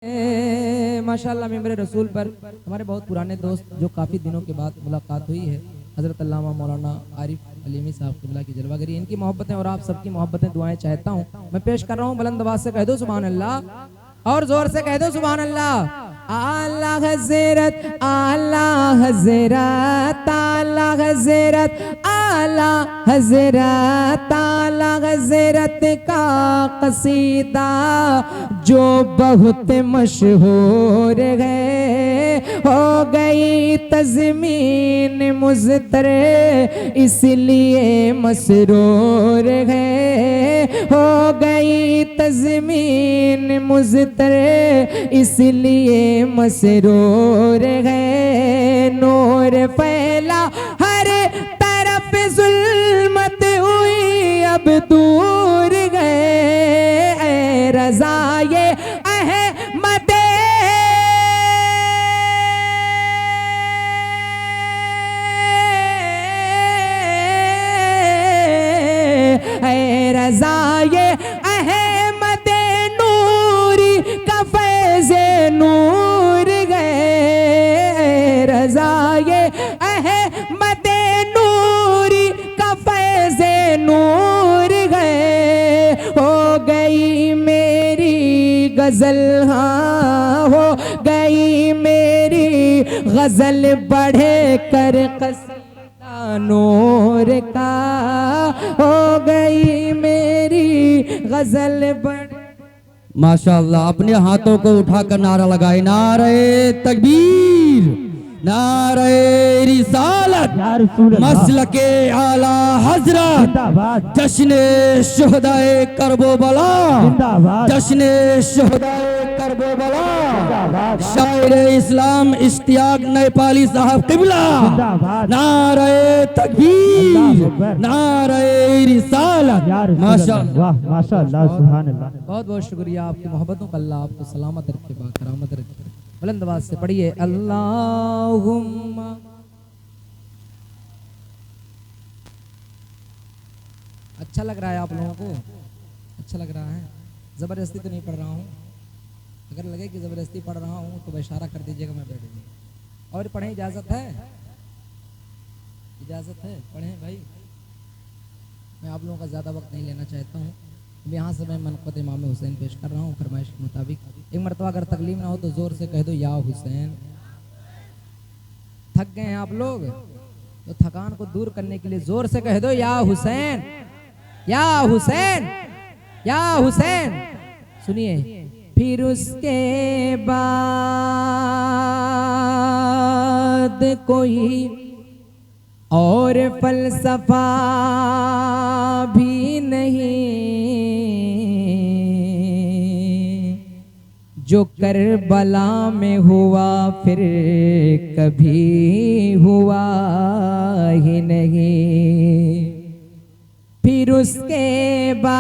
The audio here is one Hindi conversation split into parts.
माशाल्लाह मेरे रसूल पर हमारे बहुत पुराने दोस्त जो काफ़ी दिनों के बाद मुलाकात हुई है, हज़रत अल्लामा मौलाना आरिफ अलीमी साहब क़िबला की जलवागरी, इनकी मोहब्बतें और आप सबकी मोहब्बतें दुआएं चाहता हूँ। मैं पेश कर रहा हूँ, बुलंद आवाज़ से कह दो सुभान अल्लाह और ज़ोर से कह दो सुभान अल्लाह। आला हज़रत आला हज़रत आला हज़रत आला हज़रत आला हज़रत का क़सीदा जो बहुत मशहूर है, हो गई तज़मीन मुज़तरे इसलिए मसरूर है, हो गई तज़मीन मुज़तरे इसलिए मसरूर है। नूर फैला हर तरफ ज़ुल्मत हुई अब दूर गए, रज़ा ये अहमद रज़ा ये अहमद नूरी का फैज़े नूर गए, रज़ा ये अहमद नूरी का फैज़े नूर गए। हो गई मेरी गज़ल, हाँ हो गई मेरी गज़ल बढ़े कर क़सीदा नूर का, हो गई मेरी गज़ल बढ़। माशाअल्लाह, अपने हाथों को उठाकर नारा लगाए, नारे तकबीर, नारे रिसालत, मसलके आला हजरत, जश्ने शुहदाए करबला, जश्ने शुहदाए करबला, शायर इस्लाम इश्तियाक नेपाली साहब क़िबला, नारे तकबीर, नारे रिसालत। माशाअल्लाह माशाअल्लाह सुभान अल्लाह। बहुत बहुत शुक्रिया, आपकी मोहब्बतों का अल्लाह आपको सलामत रखे, बाकरामत रखे। बुलंद आवाज़ से पढ़िए अल्लाहुम्मा। अच्छा लग रहा है आप लोगों को? अच्छा लग रहा है? ज़बरदस्ती तो नहीं पढ़ रहा हूँ, अगर लगे कि ज़बरदस्ती पढ़ रहा हूँ तो इशारा कर दीजिएगा, मैं बैठ जाऊँगा। और पढ़ें, इजाज़त है? इजाज़त है, पढ़ें भाई। मैं आप लोगों का ज़्यादा वक्त नहीं लेना चाहता हूँ। यहाँ से मैं मनक़बत इमाम हुसैन पेश कर रहा हूँ फरमाइश के मुताबिक। एक मरतबा अगर तकलीम ना हो तो ज़ोर से कह दो या हुसैन। थक गए हैं आप लोग तो थकान को दूर करने के लिए ज़ोर से कह दो या हुसैन, या हुसैन, या हुसैन। सुनिए, फिर उसके बाद कोई और फलसफा भी नहीं जो करबला में हुआ फिर कभी हुआ ही नहीं। फिर उसके बाद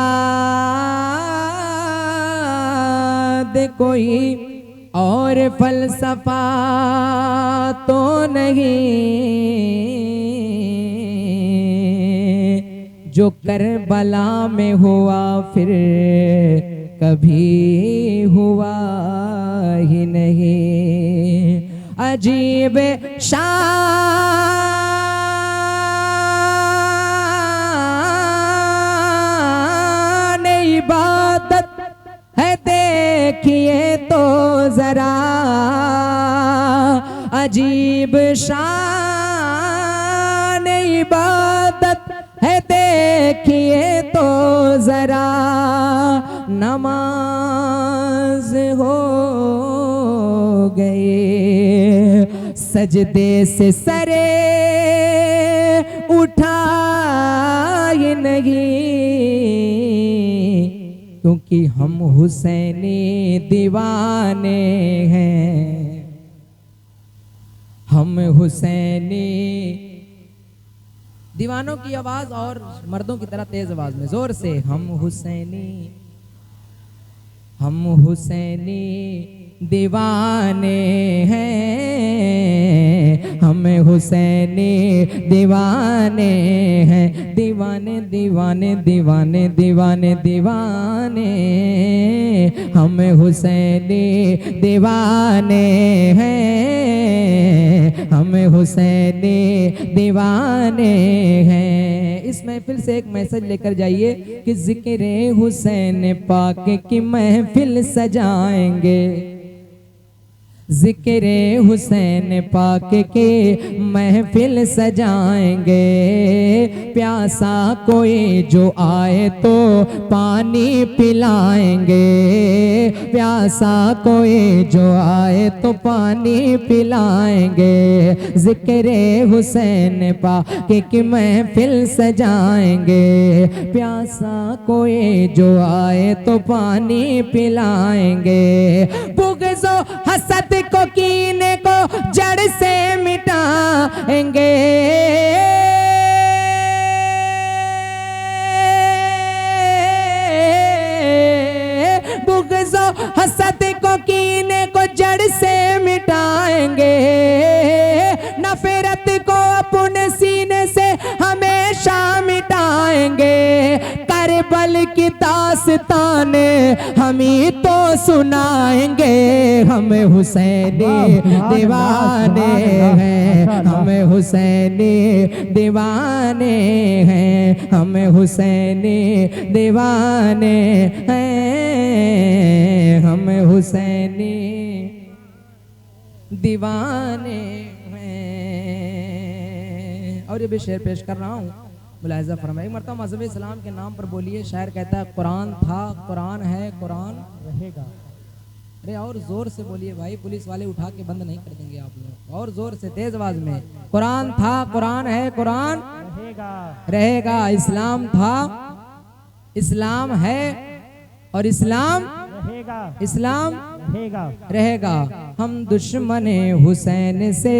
कोई और फलसफा तो नहीं जो करबला में हुआ फिर कभी हुआ ही नहीं। अजीब शान इबादत है देखिए तो जरा, अजीब शान इबादत है देखिए तो जरा। नमाज हो गए सजदे से सरे उठाए नहीं, क्योंकि हम हुसैनी दीवाने हैं, हम हुसैनी दीवानों की आवाज और मर्दों की तरह तेज आवाज में जोर से हम हुसैनी, हम हुसैनी दीवाने हैं, हम हुसैनी दीवाने हैं, दीवाने दीवाने दीवाने दीवाने दीवाने, हम हुसैनी दीवाने हैं, हम हुसैनी दीवाने हैं। इस महफिल से एक मैसेज लेकर जाइए कि जिक्र हुसैन पाक की महफिल सजाएंगे, जिक्र हुसैन पाक के महफिल सजाएंगे, प्यासा कोई जो आए तो पानी पिलाएंगे, प्यासा कोई जो आए तो पानी पिलाएंगे, जिक्र हुसैन पाक की महफिल सजाएंगे, प्यासा कोई जो आए तो पानी पिलाएंगे, बुग़्ज़ो हसद को कीने को जड़ से मिटाएंगे, बुग़्ज़ो हसद को कीने को जड़ से मिटाएंगे, नफ़रत को अपने सीने से हमेशा मिटाएंगे, करबल की दास्ताने हम ही तो सुनाएंगे, हम हुसैनी दीवाने हैं, हम हुसैनी दीवाने हैं, हम हुसैनी दीवाने हैं, हम हुसैनी दीवाने हैं। और ये भी शेर पेश कर रहा हूँ, मुलाहिज़ा फरमाइए। मरतबा मज़हब इस्लाम के नाम पर बोलिए। शायर कहता है कुरान था, कुरान है, कुरान रहेगा। अरे और जोर से बोलिए भाई, पुलिस वाले उठा के बंद नहीं कर देंगे आप लोग। और जोर से तेज आवाज में। कुरान था, कुरान है, कुरान रहेगा। इस्लाम था, इस्लाम है और इस्लाम रहेगा, इस्लाम रहेगा। हम दुश्मन हुसैन से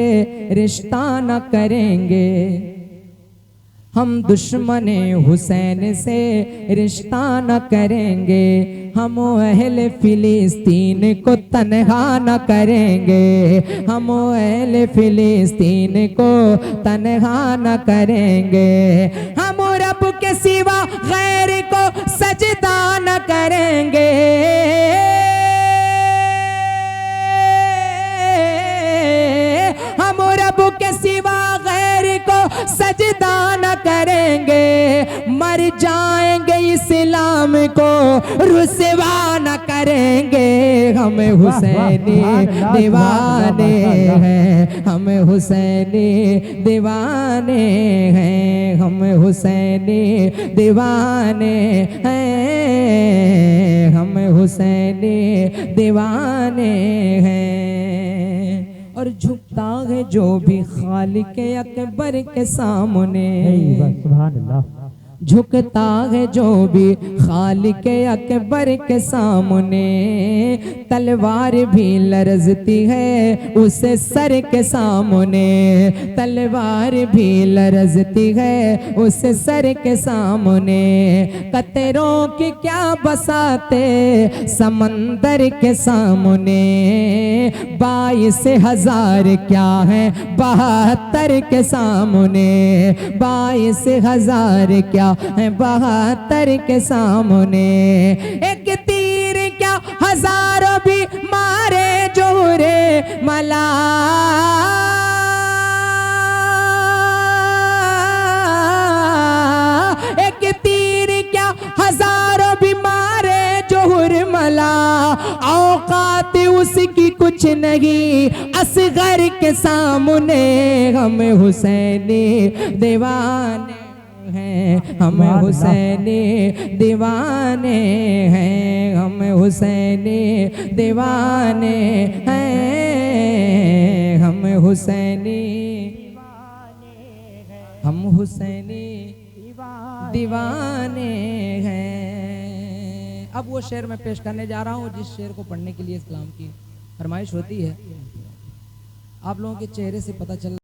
रिश्ता न करेंगे, हम दुश्मन हुसैन से रिश्ता न करेंगे, हम अहले फिलिस्तीन को तन्हा न करेंगे, हम अहले फिलिस्तीन को तन्हा न करेंगे, हम रब के सिवा गैर को सजदा न करेंगे, हम रब के सिवा गैर को सजदा न करेंगे, मर जाएंगे इस्लाम को रुसवा न करेंगे, हम हुसैनी दीवाने हैं, हम हुसैनी दीवाने हैं, हम हुसैनी दीवाने हैं, हम हुसैनी दीवाने हैं। और झुकता है जो भी खालिक अकबर के सामने, सुभान अल्लाह, झुकता है जो भी खालिक अकबर के सामने, तलवार भी लरजती है उसे सर के सामने, तलवार भी लरजती है उसे सर के सामने, कतरों की क्या बसाते समंदर के सामने, 22,000 क्या है 72 के सामने, 22,000 क्या है 72 के सामने, एक तीर क्या हजारों भी मारे जोरे मला, एक तीर क्या हजारों भी मारे जोहर मला, औकात उसकी कुछ नहीं असगर के सामने, हम हुसैनी दीवाने हैं, हम हुसैनी दीवाने हैं, हम हुसैनी दीवाने हैं, हम हुसैनी, हम हुसैनी दीवाने हैं। अब वो शेर मैं पेश करने जा रहा हूँ जिस शेर को पढ़ने के लिए इस्लाम की फरमाइश होती है। आप लोगों के चेहरे से पता चल